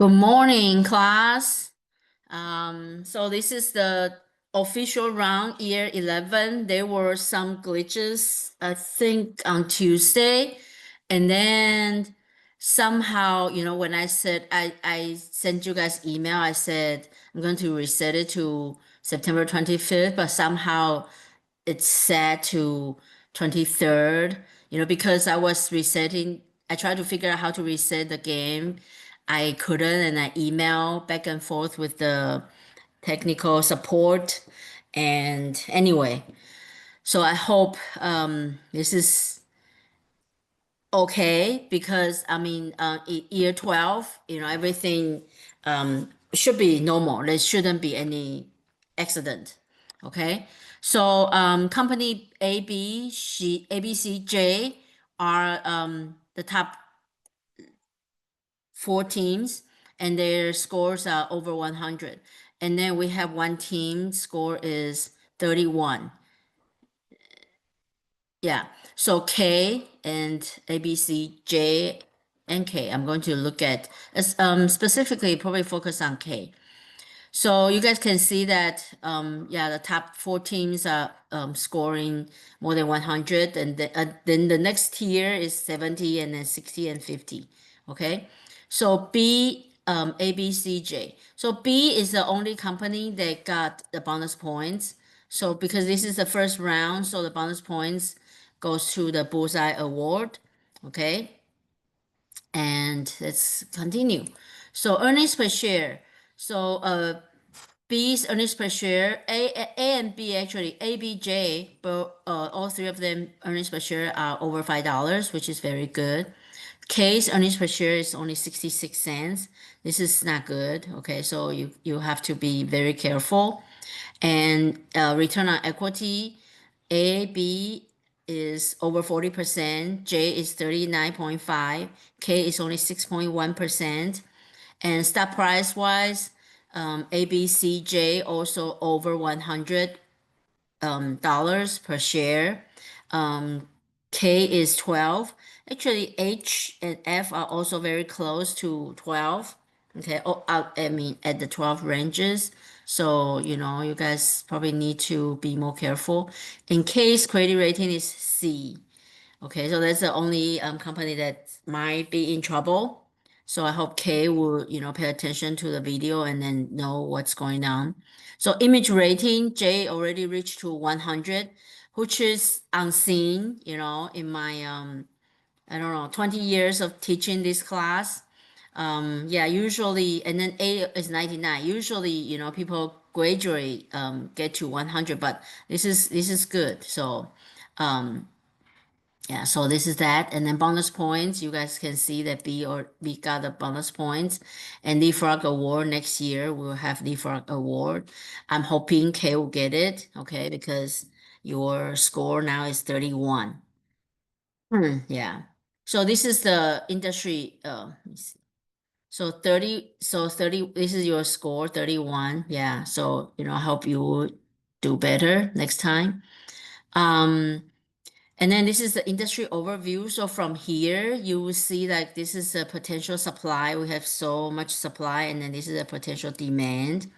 Good morning, class. So this is the official round, year 11. There were some glitches, I think, on Tuesday. And then somehow, when I said, I sent you guys email, I said, I'm going to reset it to September 25th, but somehow it's set to 23rd, because I was resetting, I tried to figure out how to reset the game. I couldn't, and I emailed back and forth with the technical support. And anyway, so I hope this is okay because I mean, year 12, everything should be normal. There shouldn't be any accident. Okay. So company ABCJ are the top four teams, and their scores are over 100. And then we have one team score is 31. Yeah. So K and A, B, C, J, and K. I'm going to look at as specifically probably focus on K. So you guys can see that yeah, the top four teams are scoring more than 100, and then the next tier is 70, and then 60 and 50. Okay. So B, A, B, C, J. So B is the only company that got the bonus points. So because this is the first round, so the bonus points goes to the Bullseye Award. Okay. And let's continue. So earnings per share. So B's earnings per share, A and B actually, ABJ, but all three of them earnings per share are over $5, which is very good. K's earnings per share is only 66 cents. This is not good. Okay, so you have to be very careful. And return on equity, A, B is over 40%, J is 39.5, K is only 6.1%. And stock price wise, A, B, C, J also over 100 dollars per share. K is 12. Actually, H and F are also very close to 12. Okay, oh, I mean at the 12 ranges. So, you guys probably need to be more careful. In case credit rating is C. Okay, so that's the only company that might be in trouble. So I hope Kay will, pay attention to the video and then know what's going on. So image rating, J already reached to 100, which is unseen, in my, I don't know, 20 years of teaching this class. Yeah, usually, and then A is 99. Usually, people graduate, get to 100, but this is good. So, yeah, so this is that. And then bonus points, you guys can see that B got the bonus points. And Leapfrog Award next year, we'll have Leapfrog Award. I'm hoping K will get it, okay, because your score now is 31. Yeah. So this is the industry, let me see. So 30, this is your score, 31. Yeah. So, I hope you will do better next time. And then this is the industry overview. So from here, you will see that this is a potential supply. We have so much supply, and then this is a potential demand.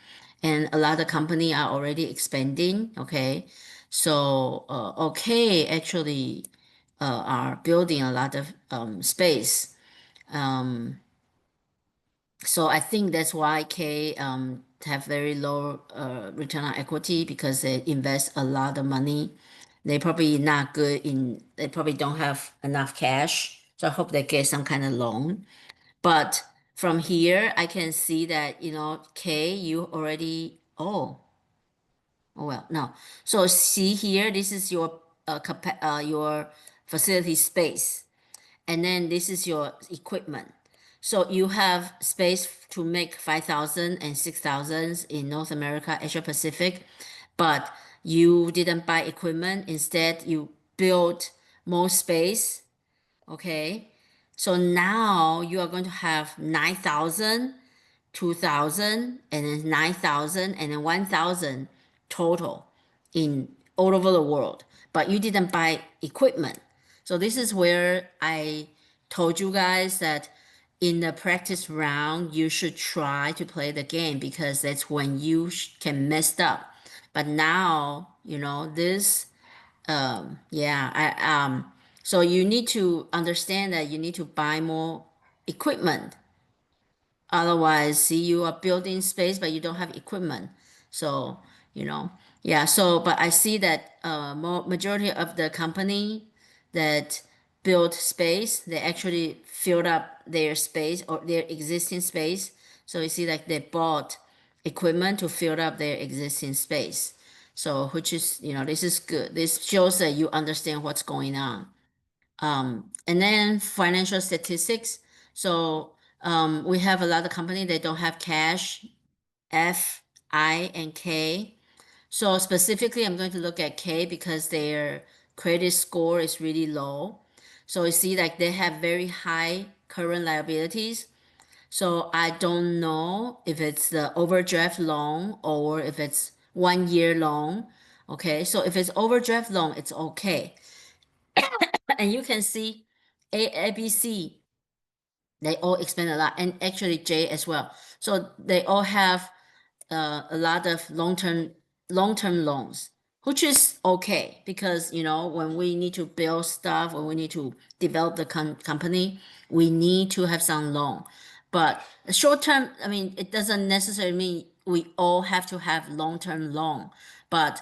And a lot of company are already expanding. Okay. So, okay, actually, are building a lot of space. Um, so I think that's why K have very low return on equity because they invest a lot of money. They probably not good in, they probably don't have enough cash. So I hope they get some kind of loan. But from here, I can see that, K, you already, oh well, no. So see here, this is your your facility space. And then this is your equipment. So you have space to make 5,000 and 6,000 in North America, Asia Pacific, but you didn't buy equipment. Instead, you built more space. Okay. So now you are going to have 9,000, 2,000, and then 9,000, and then 1,000 total in all over the world. But you didn't buy equipment. So this is where I told you guys that in the practice round, you should try to play the game because that's when you can mess up. But now, this, yeah, so you need to understand that you need to buy more equipment. Otherwise, see, you are building space, but you don't have equipment. So, yeah. So, but I see that majority of the company that built space, they actually filled up their space or their existing space. So you see, like they bought equipment to fill up their existing space. So, which is, this is good. This shows that you understand what's going on. And then financial statistics. So we have a lot of company that don't have cash, F, I, and K. So specifically, I'm going to look at K because their credit score is really low. So you see, like they have very high current liabilities. So I don't know if it's the overdraft loan or if it's 1 year loan. Okay, so if it's overdraft loan, it's okay. And you can see A, B, C, they all expand a lot, and actually J as well. So they all have a lot of long-term loans, which is okay because when we need to build stuff, when we need to develop the company, we need to have some loan. But short term, I mean, it doesn't necessarily mean we all have to have long-term loan. But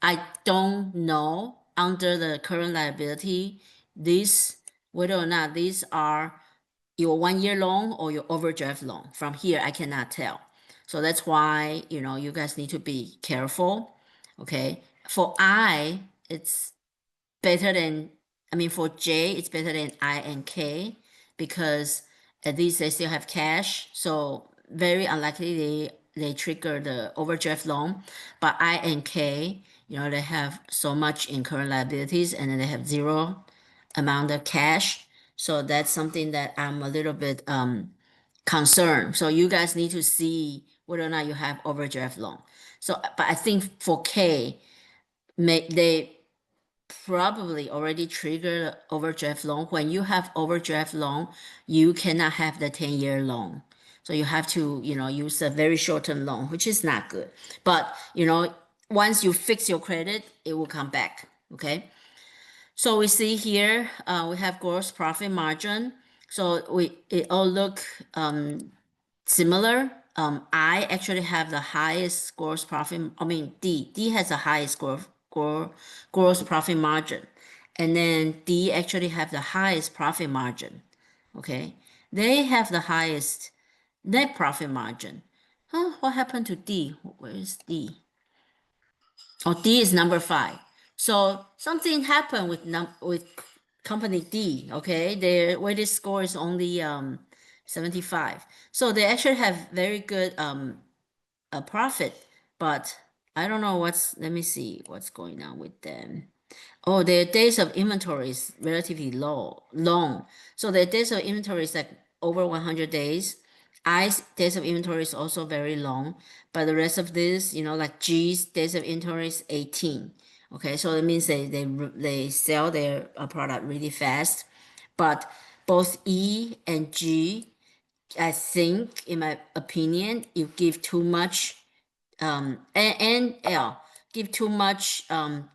I don't know under the current liability, these whether or not these are your 1 year loan or your overdraft loan. From here, I cannot tell. So that's why, you guys need to be careful. Okay. For I, it's better than, I mean, for J, it's better than I and K because at least they still have cash. So very unlikely they trigger the overdraft loan. But I and K, they have so much in current liabilities and then they have zero amount of cash. So that's something that I'm a little bit concerned. So you guys need to see whether or not you have overdraft loan. So, but I think for K, they probably already triggered overdraft loan. When you have overdraft loan, you cannot have the 10-year loan. So you have to, use a very short-term loan, which is not good. But, once you fix your credit, it will come back. Okay. So we see here, we have gross profit margin. So it all look similar. I actually have the highest gross profit. I mean, D has the highest gross profit margin, and then D actually have the highest profit margin. Okay, they have the highest net profit margin. Huh? What happened to D? Where is D? Oh, D is number 5. So something happened with company D. Okay, their weighted score is only 75. So they actually have very good a profit, but I don't know what's. Let me see what's going on with them. Oh, their days of inventory is relatively long. So their days of inventory is like over 100 days. I's days of inventory is also very long, but the rest of this, like G's days of inventory is 18. Okay, so it means they sell their product really fast. But both E and G, I think, in my opinion, you give too much and L give too much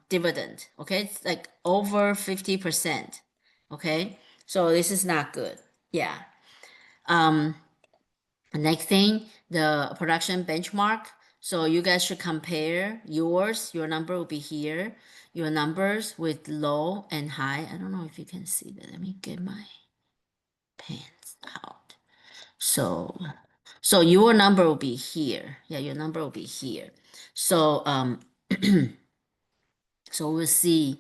dividend. Okay, it's like over 50%. Okay, so this is not good. Yeah. Um, next thing, the production benchmark. So you guys should compare yours. Your number will be here. Your numbers with low and high. I don't know if you can see that. Let me get my pens out. So your number will be here. Yeah, your number will be here. So so we'll see.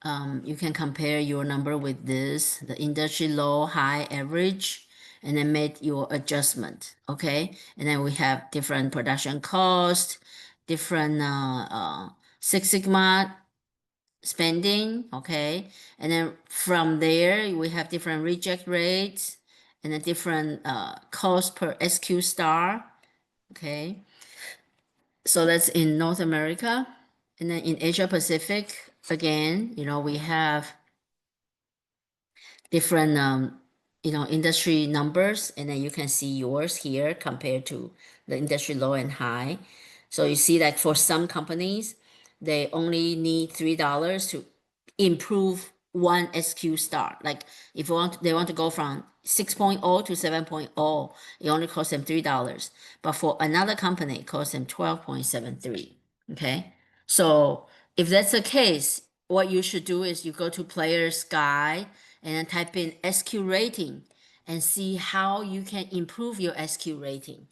You can compare your number with this, the industry low, high, average, and then make your adjustment. Okay, and then we have different production cost, different Six Sigma spending. Okay, and then from there we have different reject rates and a different cost per SQ star. Okay, so that's in North America. And then in Asia Pacific, again, we have different industry numbers, and then you can see yours here compared to the industry low and high. So you see that for some companies, they only need $3 to improve one SQ star. Like if they want to go from 6.0 to 7.0, it only costs them $3. But for another company, it costs them 12.73. Okay. So if that's the case, what you should do is you go to Players Guide and then type in SQ rating and see how you can improve your SQ rating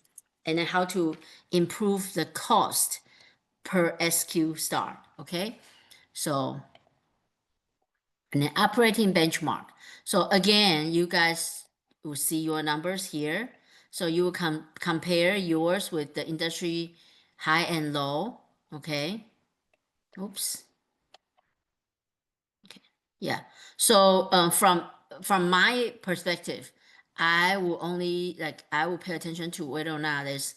and then how to improve the cost per SQ star. Okay. So, and then operating benchmark. So again, you guys will see your numbers here. So you will compare yours with the industry high and low. Okay. Oops. Okay. Yeah. So from my perspective, I will only I will pay attention to whether or not there's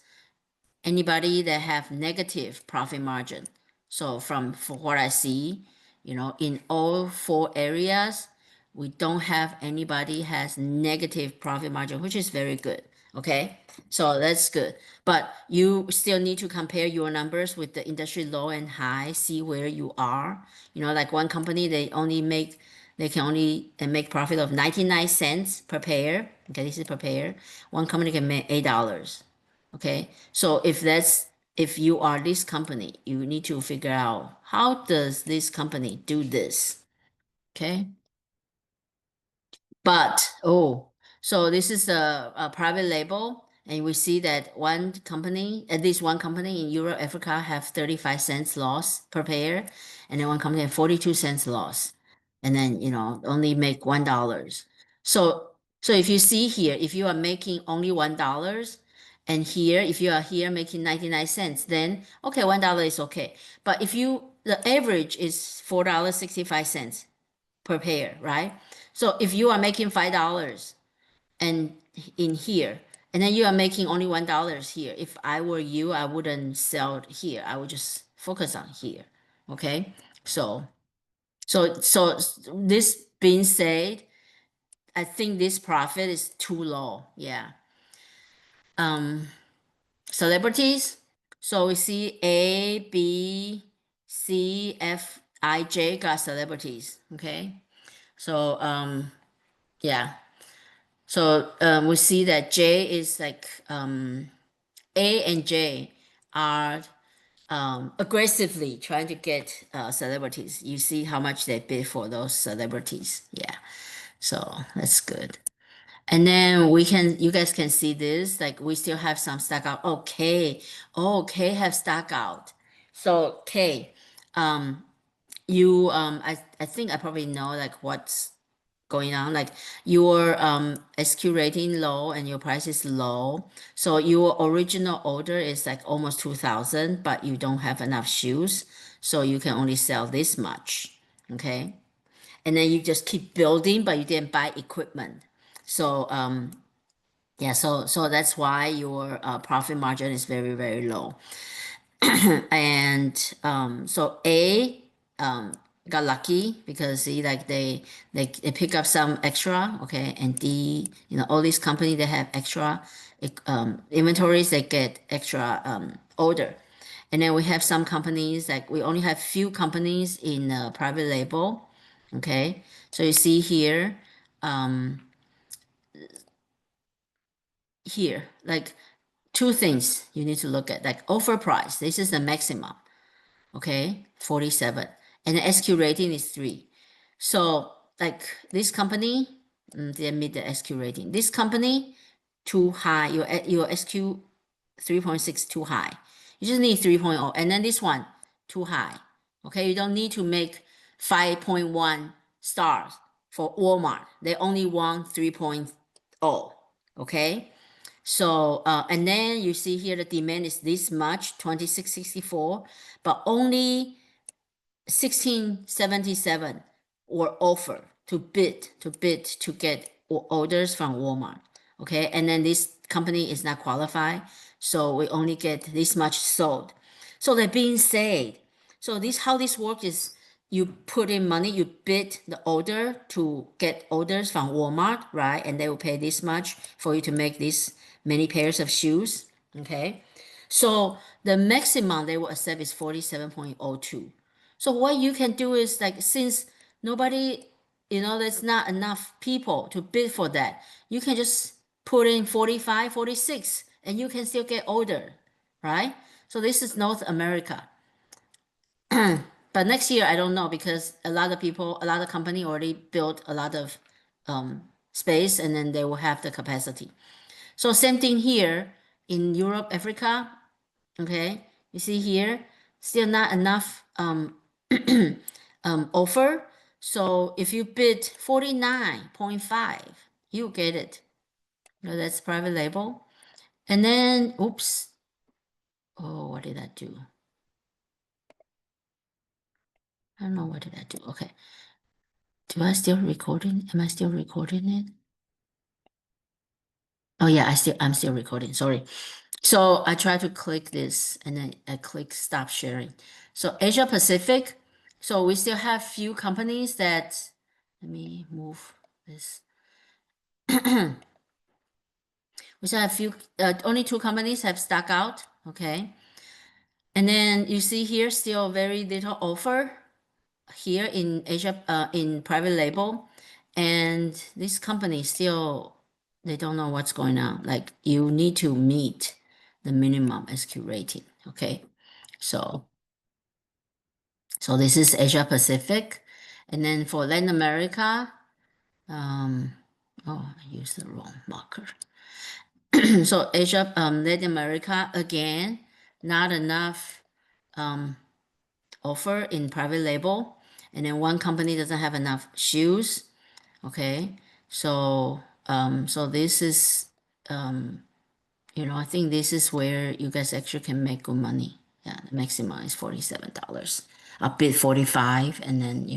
anybody that have negative profit margin. So from what I see, in all four areas, we don't have anybody has negative profit margin, which is very good. Okay, so that's good. But you still need to compare your numbers with the industry low and high, see where you are. Like one company, they can only make profit of 99 cents per pair. Okay, this is per pair. One company can make $8. Okay, so if you are this company, you need to figure out how does this company do this. Okay, but so this is a private label, and we see that one company, at least one company in Europe, Africa, have 35 cents loss per pair, and then one company have 42 cents loss, and then only make $1. So if you see here, if you are making only $1, and here if you are here making 99 cents, then okay, $1 is okay. But if the average is $4.65 per pair, right? So if you are making $5 and in here, and then you are making only $1 here, if I were you, I wouldn't sell here. I would just focus on here. Okay. So this being said, I think this profit is too low. Yeah. Celebrities. So we see A, B, C, F, I, J got celebrities. Okay. So yeah. So we see that J is like A and J are aggressively trying to get celebrities. You see how much they bid for those celebrities. Yeah. So that's good. And then you guys can see this, like we still have some stock out. Okay. Oh, K have stock out. So K, I think I probably know like what's going on, like your SQ rating low and your price is low, so your original order is like almost 2,000, but you don't have enough shoes, so you can only sell this much. Okay, and then you just keep building, but you didn't buy equipment. So yeah, so that's why your profit margin is very, very low. And so A got lucky because see, like they pick up some extra. Okay, and D, all these companies that have extra inventories, they get extra order. And then we have some companies, like we only have few companies in private label. Okay, so you see here, like two things you need to look at, like offer price. This is the maximum. Okay, 47, and the SQ rating is 3. So like this company, they meet the SQ rating. This company too high, your SQ 3.6 too high. You just need 3.0, and then this one too high. Okay, you don't need to make 5.1 stars for Walmart. They only want 3.0. Okay, so, and then you see here the demand is this much, 2664, but only 1677 were offered to get orders from Walmart. Okay, and then this company is not qualified, so we only get this much sold. So that being said, so how this works is you put in money, you bid the order to get orders from Walmart, right? And they will pay this much for you to make this many pairs of shoes, okay? So the maximum they will accept is 47.02. So what you can do is like, since nobody, there's not enough people to bid for that, you can just put in 45, 46, and you can still get order, right? So this is North America. But next year, I don't know, because a lot of people, a lot of company already built a lot of space, and then they will have the capacity. So same thing here in Europe, Africa. Okay, you see here, still not enough offer. So if you bid 49.5, you get it. That's private label. And then, oops. Oh, what did I do? I don't know, what did I do? Okay. Do I still recording? Am I still recording it? Oh yeah, I'm still recording. Sorry. So I try to click this and then I click stop sharing. So Asia Pacific. So we still have few companies that, let me move this. We still have few, only two companies have stuck out. Okay. And then you see here still very little offer here in Asia, in private label, and this company still, they don't know what's going on. Like, you need to meet the minimum SQ rating. Okay, so this is Asia Pacific, and then for Latin America, oh, I used the wrong marker. So Asia, Latin America, again, not enough offer in private label, and then one company doesn't have enough shoes. Okay, so so this is, I think this is where you guys actually can make good money. Yeah, the maximum is $47. I'll bid 45, and then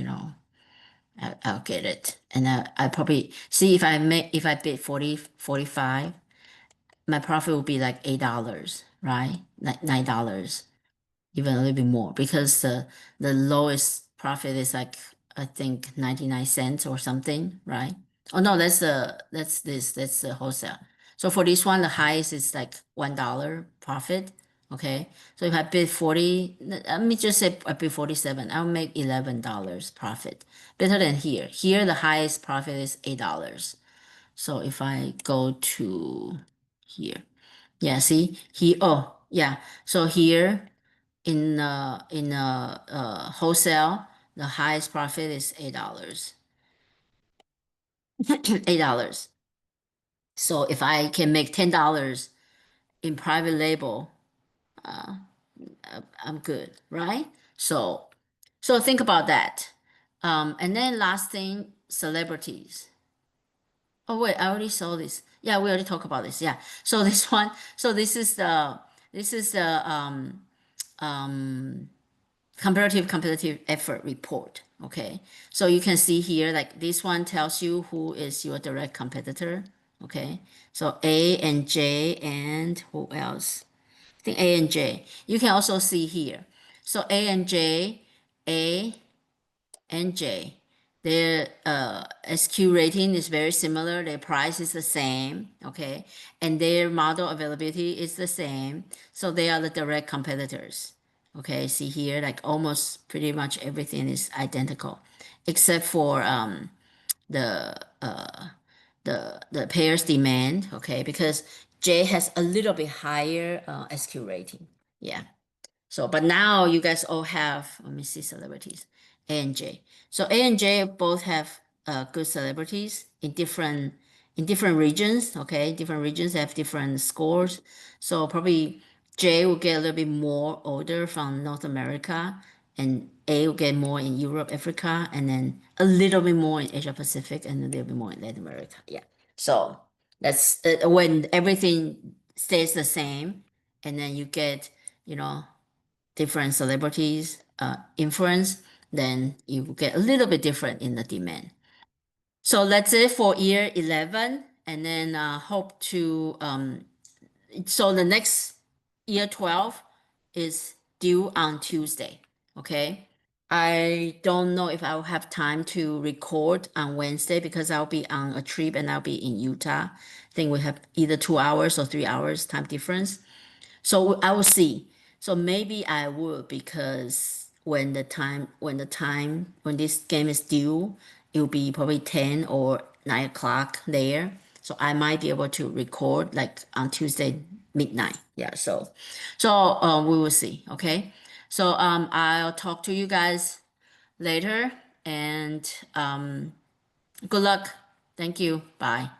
I'll get it. And I probably see, if I bid 40, 45, my profit will be like $8, right? Like $9, even a little bit more, because the lowest profit is like, I think 99 cents or something, right? Oh no, that's the wholesale. So for this one, the highest is like $1 profit. Okay, so if I bid 40, let me just say I bid 47, I'll make $11 profit. Better than here. Here the highest profit is $8. So if I go to here, yeah, see here. Oh yeah, so here in wholesale, the highest profit is $8. $8. So if I can make $10 in private label, I'm good, right? So think about that. And then last thing, celebrities. Oh wait, I already saw this. Yeah, we already talked about this. Yeah. So this one, so this is the um competitive effort report. Okay, so you can see here, like, this one tells you who is your direct competitor. Okay, so A and J, and who else? I think A and J. You can also see here. So A and J, A and J, their SQ rating is very similar. Their price is the same, okay, and their model availability is the same. So they are the direct competitors. Okay, see here, like almost pretty much everything is identical, except for the the pairs demand. Okay, because J has a little bit higher SQ rating. Yeah. So, but now you guys all have, let me see, celebrities, A and J. So A and J both have good celebrities in different regions. Okay, different regions have different scores. So probably J will get a little bit more order from North America, and A will get more in Europe, Africa, and then a little bit more in Asia Pacific, and a little bit more in Latin America. Yeah. So that's when everything stays the same, and then you get, you know, different celebrities influence, then you get a little bit different in the demand. So that's it for year 11. And then hope to, so the next year 12 is due on Tuesday. Okay. I don't know if I'll have time to record on Wednesday because I'll be on a trip and I'll be in Utah. I think we have either 2 hours or 3 hours time difference. So I will see. So maybe I would because when this game is due, it will be probably 10 or 9 o'clock there. So I might be able to record like on Tuesday midnight. Yeah. So we will see. Okay. So I'll talk to you guys later and good luck. Thank you. Bye.